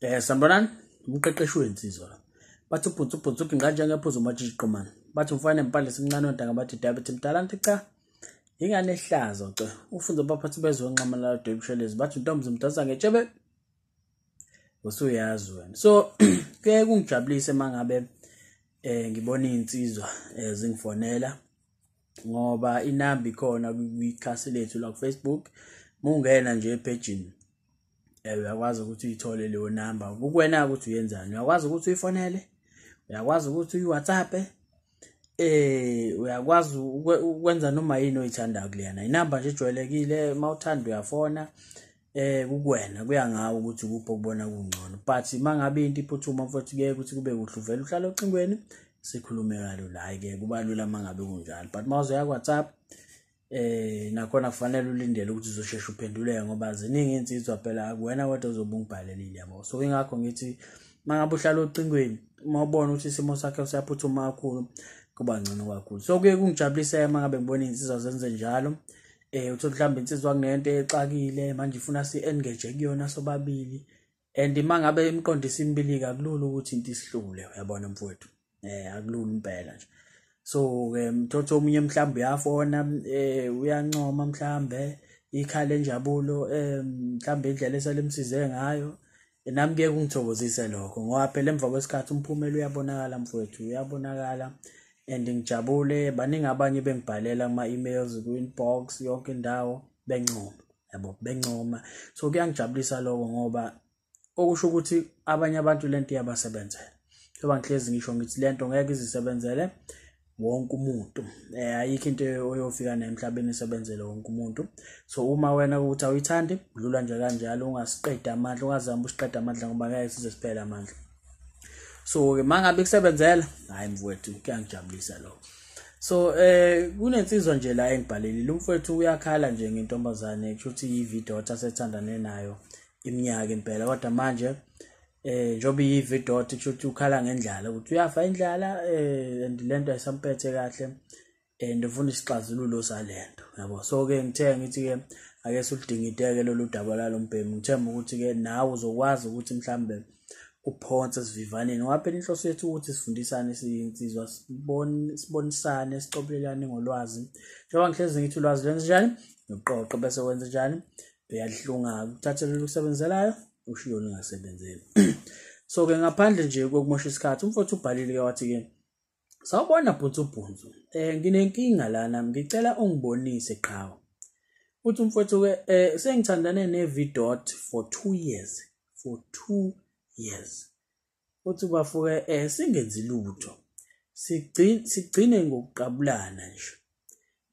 Sanibonani, umqeqeshi wensizwa la. Bathi ubhuntsubhuntsuphi nganje ngephuza umatshiji qomane. Bathi umfana empande simncane wentanga bathi diabetes mdala nti cha. Ingane ehlazo ce. Ufunze abaphathi bezonqama la Debushelezi bathi untombi mdasa ngetshebe. Usuyazi wena. So ke kungijabulise mangabe ngibona insizwa zingifonela ngoba inamba ikhona kwikhasi lethu la ku Facebook. Mungena nje epagini uyakwazi ukuthi uyithole leyo number kukwena ukuthi uyenzani, uyakwazi ukuthi uyifonele, uyakwazi ukuthi uyiWhatsApp, uyakwazi ukwenza noma yini oyithanda kulena. Inamba nje ejwayelekile, mawuthanda uyafona, kukwena kuya ngawe ukuthi kuphi okubona kungcono. But mangabe into iphuthuma mfowethu ke ukuthi kube kuhle uvela uhlala ocingweni sikhulume kalula, hayi ke kuba lula mangabe kunjalo. But mawuzoya ku WhatsApp nakhona kufanele ulindele ukuthi uzoshesha uphenduleke ngoba ziningi insizwa phela akuwena kodwa uzobe ungibhalelile yabo. So ingakho ngithi mangabe uhlala ocingweni mawubona ukuthi isimo sakhe siyaphuthuma kakhulu kuba ngcono kakhulu. So kuye kungijabulise mangabe ngibona insizwa zenze njalo. Uthi mhlawumbe insizwa kunento exakile manje ifuna si-engage kuyona sobabili and mangabe imqondisa imbilika kulula ukuthi into isihlule, uyabona mfowethu. Akulula impela nje. So mthotho omunye mhlawumbe uyafona uyancoma mhlawumbe ikhala enjabulo mhlawumbe indlela esalemsize ngayo nami ke kungithokozise lokho ngoba phela emva kwesikhathi umphumela uyabonakala mfowethu, uyabonakala and ngijabule. Baningi abanye bengibhalela kuma emails ku inbox yonke indawo bencoma, yabo bencoma. So kuyangijabulisa lokho ngoba okusho ukuthi abanye abantu lento iyabasebenzela. Ngoba ngihlezi ngisho ngithi lento ngeke izisebenzele wonke umuntu. Ayikho into oyofika nayo emhlabeni isebenzele wonke umuntu. So uma wena ukuthi awuyithandi udlula nje kanjalo, ungasiqeda amandla, ungazama usiqeda amandla ngoba ngeke size siphele amandla. So ke mangabe kusebenzela hayi mfowethu kuyangijabulisa lokho. So kunensizwa nje la engibhalelile umfowethu uyakhala nje ngentombazane kushuthi yividota asethandane nayo iminyaka impela kodwa manje njoba yividota kushuthi ukhala ngendlala ukuthi uyafa indlala and lento ayisamphethe kahle and ufuna isixazululo salento, yabo. So ke ngithe ngithi ke ake sulidingideke lolu daba lalo mbhemu. Ngithemba ukuthi ke nawe uzokwazi ukuthi mhlambe uphonse sivivaneni ngoba phela inhloso yethu ukuthi sifundisane siyinsizwa, sibonisane, sixoxelane ngolwazi. Njengoba ngihlezi ngithi ulwazi lwenza njani noqoqo bese wenza njani uyalihlunga ukuthathela ukusebenzelayo ushiyo lingasebenzeli. So ke ngaphandle nje kokumosha isikhathi umfowethu ubhalile ke wathi ke sawubona bhuntsu nginenkinga lana ngicela ungibonise qhawe. Uthi umfowethu ke sengithandane nevidot for 2 years, for 2 years. Uthi bafuke singenzi lutho, sigcine ngokuqabulana nje.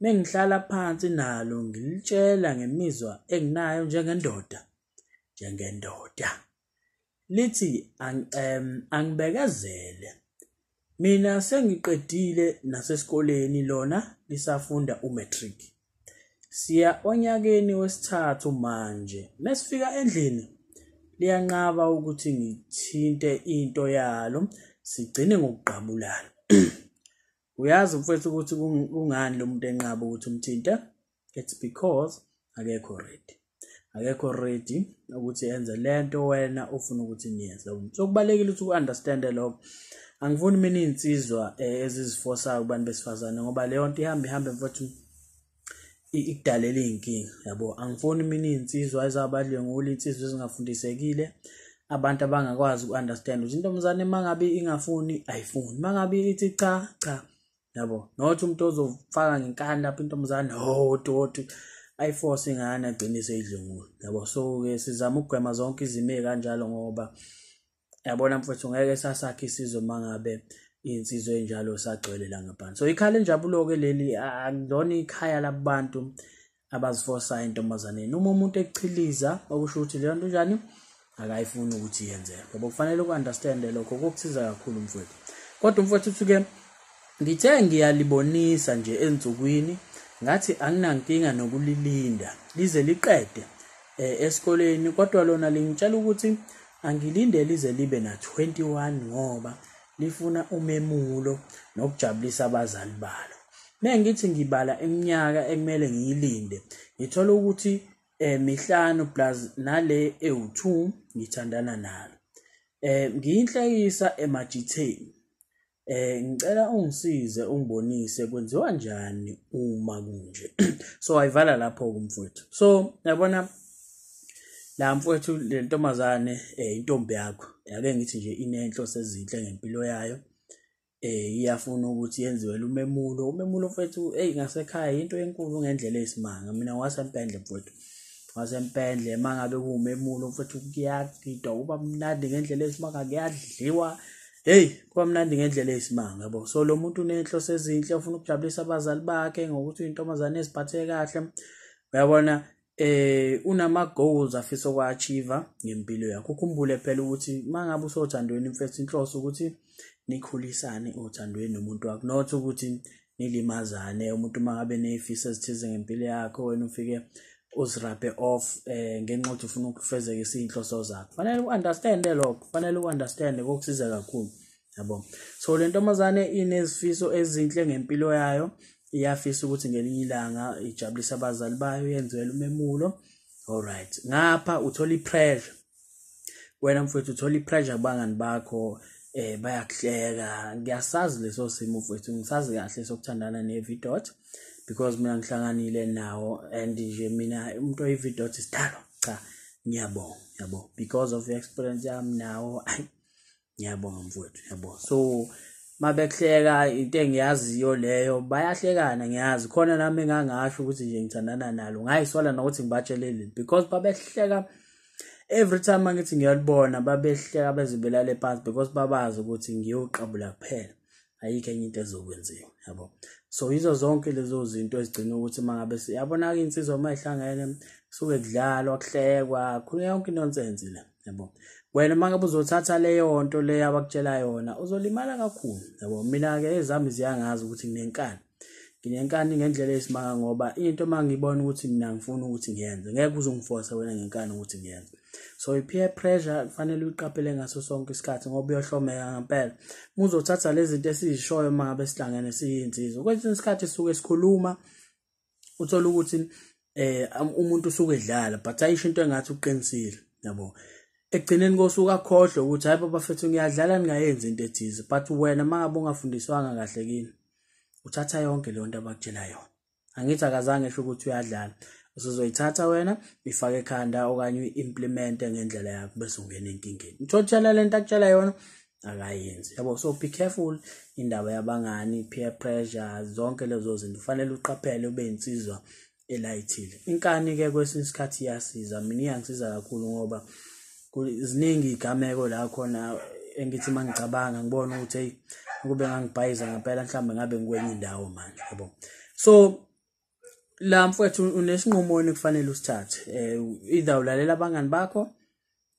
Mengihlala phansi nalo ngilitshela ngemizwa enginayo njengendoda, lithi angibekezele mina sengiqedile nasesikoleni lona lisafunda umatric, siya onyakeni wesithathu manje. Mesifika endlini liyanqaba ukuthi ngithinte into yalo sigcine ngokuqabulana. Uyazi mfowethu ukuthi kungani lo muntu enqaba ukuthi umthinte? It's because akekho ready ukuthi enze lento wena ufuna ukuthi niyenze. So kubalekile ukuthi uunderstand lokho. Angifuni mina insizwa ezizifosayo kubantu besifazane ngoba leyo nto ihambe mfowethu ikudalela inkinga, yabo. Angifuni mina insizwa ezabadlengula, insizwa ezingafundisekile, abantu abangakwazi uunderstand ukuthi intombazane mangabe ingafuni ayifuni, mangabe ithi cha, yabo. Nothi umuntu ozofaka ngenkani lapha intombazane hoti ayiforce ingane agcine seyidlengula, yabo. So ke sizama ukugwema zonke izimo ezikanjalo ngoba yabona mfowethu ngeke sasakhe isizwe mangabe insizwe enjalo sagcwele la ngaphansi. So ikhala enjabulo ke leli akulona ikhaya labantu abazifosa intombazaneni. Uma umuntu echiliza okusho ukuthi le nto njani akayifuni ukuthi yenzeke, ngoba kufanele uunderstand lokho kokusiza kakhulu mfowethu. Kodwa mfowethu uthi ngithe ngiyalibonisa nje ensukwini ngathi anginankinga nokulilinda lize liqede esikoleni, kodwa lona lingitshela ukuthi angilinde lize libe na 21 ngoba lifuna umemulo nokujabulisa abazali balo. Mengithi ngibala iminyaka ekumele ngiyilinde ngithola ukuthi 5 plus nale ewu2 ngithandana nalo. ngiyinhlekisa emajitheni. Ngicela ungisize ungibonise kwenziwa njani uma kunje. So ayivala lapho kumfowethu. So yabona la mfowethu le ntombazane intombi yakho. Yake ngithi nje inenhloso ezinhle ngempilo yayo. Iyafuna ukuthi yenziwe umemulo. Umemulo mfowethu ngasekhaya into enkulu ngendlela eyisimanga. Mina wasempendle mfowethu. Wasempendle mangabe kuumemulo mfowethu kuyagidwa uba mnandi ngendlela eyisimanga kuyadliwa. Kuba mnandi ngendlela eyisimanga yabo. So lo muntu unenhloso ezinhle ufuna ukujabulisa abazali bakhe ngokuthi uyintombazane eziphathe kahle. Uyabona unama goals afisa ukwa-achieve ngempilo yakho. Ukhumbule phela ukuthi mangabe usothandweni mfethu inhloso ukuthi nikhulisane othandweni nomuntu wakho, not ukuthi nilimazane. Umuntu mangabe nezifiso ezithize ngempilo yakho wena ufike uzirape off ngenxa ukuthi ufuna ukufezekisa izinhloso zakho. Fanele u-understand lokho, fanele u-understand kokusiza kakhulu yabo. So le ntombazane inezifiso ezinhle ngempilo yayo, iyafisa ukuthi ngelinye ilanga ijabulise abazali bayo, yenziwe umemulo. Alright, ngapha uthola ipressure. Wena mfowethu uthola ipressure abangani bakho bayakuhleka. Ngiyasazi leso simo mfowethu, ngisazi kahle sokuthandana neVidot because mina ngihlanganile nawo and nje mina umuntu oyiVidot isidalo. Cha, ngiyabonga yabo because of the experience yami nawo. Ngiyabonga mfowethu yabo. So mabekuhleka into engiyaziyo leyo bayahlekana, ngiyazi khona nami engangasho ukuthi nje ngithandana nalo ngayisola nokuthi ngibatshelele because babehleka every time ngithi ngiyalibona babehleka bezibelale phansi because babazi ukuthi ngiyoqabula kuphela, ayikho enye into ezokwenziwa yabo. So izo zonke lezo zinto ezigcina ukuthi mangabe yabona insizwa mayihlangene suke kudlalwa kuhlekwa khona yonke nonsense le yabo. Wena mangabe uzothatha leyo nto leyo abakutshela yona uzolimala kakhulu yabo. Mina ke ezami ziyangazi ukuthi nginenkani ngendlela eyisimanga ngoba into mangibona ukuthi mina ngifuna ukuthi ngiyenze ngeke uzungiforce wena ngenkani ukuthi ngiyenze. So i-peer pressure kufanele uyiqaphele ngaso sonke isikhathi ngoba uyohlomeka ngempela. Uzothatha lezi zinto esizishoyo mangabe sihlangene siyinsizwa. Kwesinye isikhathi suke sikhuluma uthola ukuthi umuntu usuke edlala but ayisho into engathi uqinisile yabo. Ekugcineni kosuka akhohlwe ukuthi hayi baba mfethu ngiyadlala ningayenzi into ethize, but wena mangabe ungafundiswanga kahle kini uthatha yonke le nto abakutshela yona. Angithi akazange esho ukuthi uyadlala, usuzoyithatha wena ifake ekhanda okanye uyimplemente ngendlela yakho bese ungena enkingeni. Uthola le nto akutshela yona akayenzi yabo. So be careful indaba yabangani, peer pressure, zonke lezo zinto kufanele uqaphele ube insizwa elayithile. Inkani ke kwesinye isikhathi iyasiza, mina iyangisiza kakhulu ngoba ziningi igameko la khona engithi mangicabanga ngibona ukuthi kube ngangibhayiza ngempela mhlambe ngabe ngikwenye indawo manje yabo. So la mfowethu unesinqumo kufanele usithathe, either ulalela abangani bakho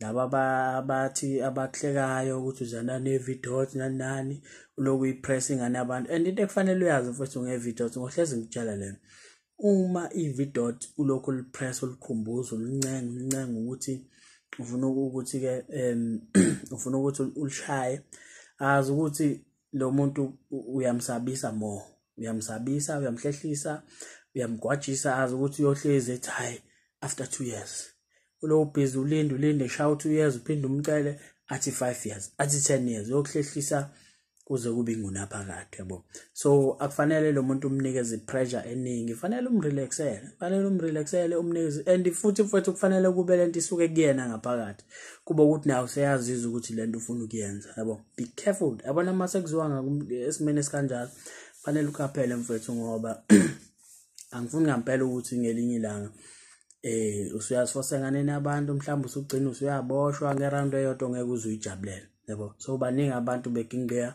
laba abathi abakuhlekayo ukuthi uzana neVidot nani uloku ipressing ngane abantu. And into ekufanele uyazi mfowethu ngeVidot ngohlezi ngitshela lena, uma iVidot ulokhu lipress ulikhumbuza ulincenga ukuthi ufuna ukuthi ke ufuna ukuthi ulishaye, azi ukuthi lo muntu uyamsabisa uyamsabisa, uyamhlehlisa, uyamgwajisa, azi ukuthi uyohlezi ethi hayi after 2 years ulo busy ulinde shaya 2 years uphinde umcele athi 5 years athi 10 years yokuhlehlisa kuze kube ingunaphakade yabo. So akufanele lo muntu umnikeze pressure eningi, fanele umrelaxele, umnikeze. And futhi kufanele kube lento isuke kuyena ngaphakathi kuba ukuthi nawe useyazizwa ukuthi lento ufuna ukuyenza yabo. Be careful yabona mase kuziwa esimene esikanjalo, fanele uqaphele mfethu ngoba angifuni ngempela ukuthi ngelinye ilanga usuyasifosengane nabantu mhlawumbe usugcina usuyaboshwa ngeround eyodwa ngeke uzuyijabulele yabo. So baningi abantu bekingea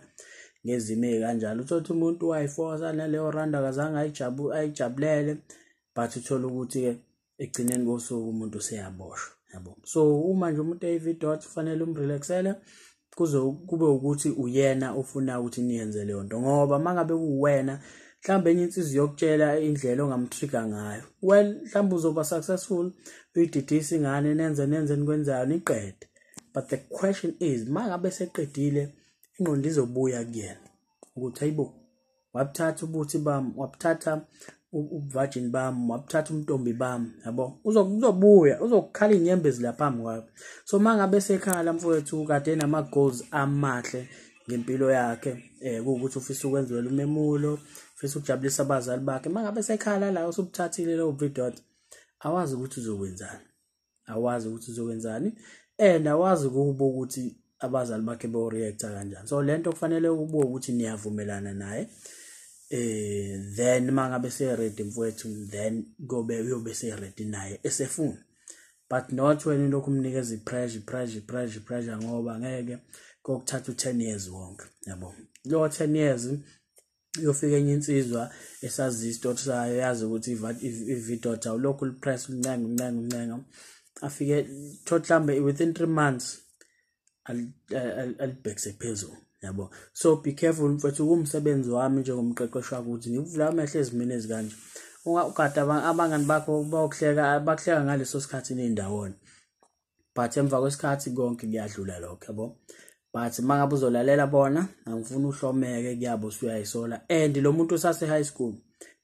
ngezimo ezikanjalo, uthola umuntu wayiforsa naleyo round akazange ayijabulele but uthola ukuthi ke egcineni kosuku umuntu useyaboshwa yabo. So uma nje umuntu eyiVidot kufanele umrelaxele kuze kube ukuthi uyena ufuna ukuthi niyenze leyo nto, ngoba mangabe kuwena mhlambe enye insizwe yokutshela indlela ongamtrigger ngayo, well mhlambe uzoba successful uyididisa ingane nenze nikwenzayo niqede. But the question is mangabe seqedile ingqondo izobuya kuyena ukuthi hayibo wabuthatha ubuthi bami, wabuthatha uvirgin bami wabuthatha umntombi bami yabo uzobuya uzokukhala inyembezi laphambi kwakho. So mangabe sekhala mfowethu kade nama goals amahle ngempilo yakhe ukuthi ufisa ukwenzela umemulo, ufisa ukujabulisa abazali bakhe, mangabe sekhala la usubuthathile lo video awazi ukuthi uzokwenzani and awazi ukuba ukuthi abazali bakhe reacta kanjani. So lento kufanele ukubuka ukuthi niyavumelana naye then mangabe se ready mfowethu then uyobe se ready naye esefuna, but not when lokhu umnikeza pressure ngoba ngeke kokuthatha u10 years wonke yabo. Lo 10 years uyofika enye insizwa esazi isitori sayo yazi ukuthi ividota ulokhu lipress umnenga afike mhlambe within 3 months alibhekise phezulu yabo. So be careful mfowethu, kumsebenzi wami njengomqeqeshi wakho ukuthi ngivula amehlo ezimini ezikanje. Ungakade abangani bakho bakuhleka ngaleso sikhathi nindawona, but emva kwesikhathi konke kuyadlula lokho yabo. But mangabe uzolalela bona angifuni uhlomeke kuyabo usuyayisola. And lo muntu usase high school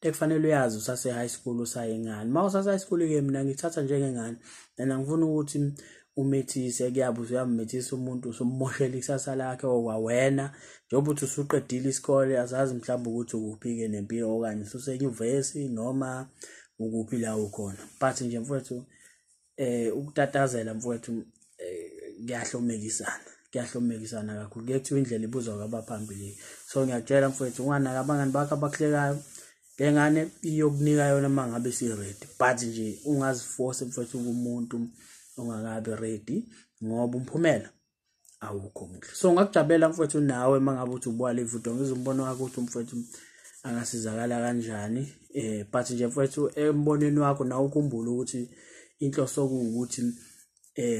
tekufanele uyazi usase high school usayengane. Mawusase high school ke mina ngithatha njengengane and angifuni ukuthi umethise kuyabo usuyamethisa umuntu usummoshela ikusasa lakhe okwawena njengoba uthi usuqedile isikole azazi mhlawumbe ukuthi ukuphike nempilo okanye usenyuvesi noma ukuphi la ukhona. But nje mfowethu ukutatazela mfowethu kuyahlomekisana kakhulu, kuyekuthiwa indlela ibuzwa kwabaphambili. So ngiyakutshela mfowethu unganaka abangani bakho abakuhlekayo, le ngane iyokunika yona mangabe si ready, but nje ungaziforce mfowethu kumuntu ongakabe ready ngoba umphumela awukho muhle. So ngakujabulela mfowethu nawe mangabe uthi ubuka le video ngizombono wakho ukuthi mfowethu angasizakala kanjani, but nje mfowethu emboneni wakho nawe ukhumbule ukuthi inhloso ukuthi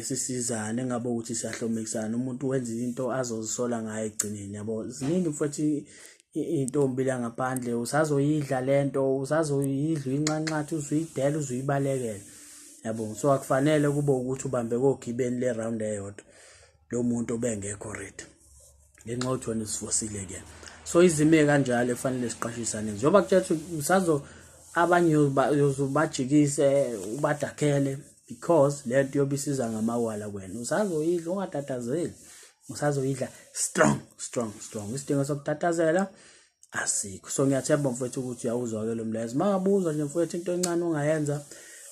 sisizane ngabe ukuthi siyahlomekisana, umuntu wenza into azozisola ngayo egcineni yabo. Ziningi mfowethu intombi la ngaphandle usazoyidla lento, usazoyidla incancathi, uzuyidela uzuyibalekela yabo. So akufanele kube ukuthi ubambe kogibeni le round eyodwa lo muntu obengekho ready ngenxa yokuthi wena usifosile ke. So izime kanjalo efanele siqashisane njengoba kuthethe usazo abanye uzobajikise ubadakhele because lento yobisiza ngamawala kwena. Usazoyidla ungatatazeli, usazoyidla strong. Isidingo sokutatazela asikho. So ngiyathemba mfowethu ukuthi uyawuzwa ke lo mlayezo. Mangabuzwa nje mfowethu into encane ongayenza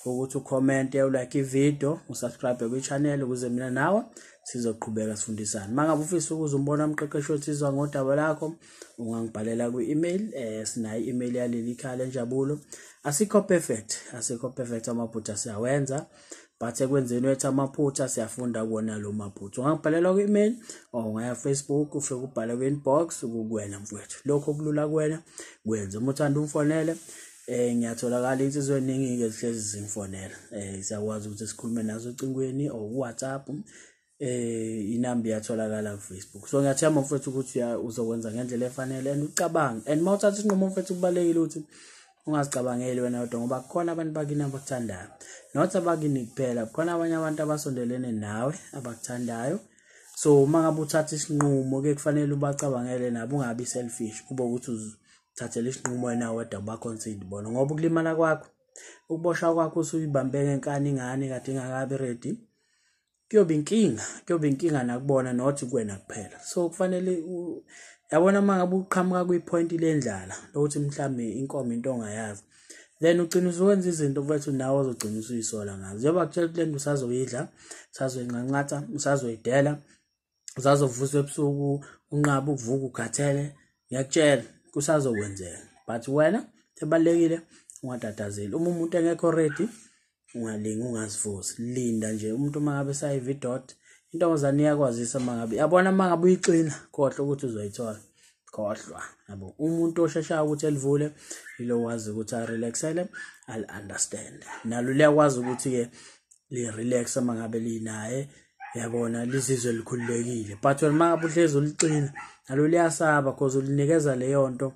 ukuthi ucomment, ulike ivideo, usubscribe kwi-channel ukuze mina nawe sizoqhubeka sifundisana. Mangabe ufisa ukuzombona umqeqeshi othizwa ngodaba lakho ungangibhalela kwi-email. Sinayo i-email yaleli khala Njabulo. Asikho perfect amaphutha siyawenza, but ekwenzeni wethu amaphutha siyafunda kuona lo maphutha. Ungangibhalela kwi-email or ungaya Facebook ufike ubhale kwi-inbox ukuwena mfowethu. Lokho kulula kuwena kwenza. Uma uthanda umfonele ngiyatholakala insizweni eningi ke zihlezi zingifonela. Siyakwazi ukuthi sikhulume nazo ecingweni or WhatsApp. Inamba iyatholakala ku Facebook. So ngiyathemba mfowethu ukuthi uzokwenza ngendlela efanele and ucabange. And mawuthatha isinqumo mfowethu kubalekile ukuthi ungazicabangeli wena kodwa ngoba kukhona abantu bakini abakuthandayo. Not abakini kuphela, kukhona abanye abantu abasondelene nawe abakuthandayo. So uma ngabe uthatha isinqumo ke kufanele ubacabangele nabo, ungabi selfish kube ukuthi uzithathele isinqumo wena wedwa baconsider bona ngoba ukulimala kwakho, ukuboshwa kwakho usuyibambe ngenkani ingane kade ingakabe ready kuyoba inkinga nakubona nothi kuwena kuphela. So kufanele yabona mangabe uqhamuka kwipoint lendlala lokuthi mhlambe inkomo into ongayazi, then ugcina uwenza izinto mfowethu nawe uzogcina usuyisola ngazo. Njengoba kutshela lento usazoyidla, usazoyinqanqatha, usazoyidela, usazovusa ebusuku unqabe ukuvuka ukhathele, ngiyakutshela kusazokwenzeka. But wena ebalekile ungatatazeli. Uma umuntu engekho ready ungalingi ungazivusi, linda nje. Umuntu mangabe sayividot intombazane iyakwazisa mangabe yabona mangabe uyiqina khohlwa ukuthi uzoyithola, khohlwa yabo. Umuntu osheshayo ukuthi elivule ilo wazi ukuthi relaxele, I'll understand. Nalo liyakwazi ukuthi ke li relax mangabe linaye yabona lizizwe likhululekile. But wena mangabe uhlezi uliqina nalo liyasaba because ulinikeza leyo nto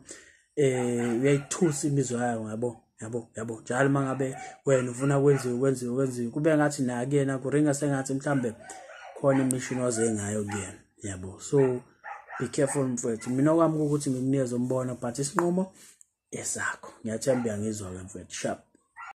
uyayithusa imizwa yayo yabo. Njalo mangabe wena ufuna kwenziwe kube ngathi na kuyena kuringa sengathi mhlambe khona imission oze ngayo kuyena yabo. So be careful mfowethu. Mina kwami ukuthi ngikunikeze umbono but isinqumo esakho. Ngiyathemba uyangizwa-ke mfethu. Sharp.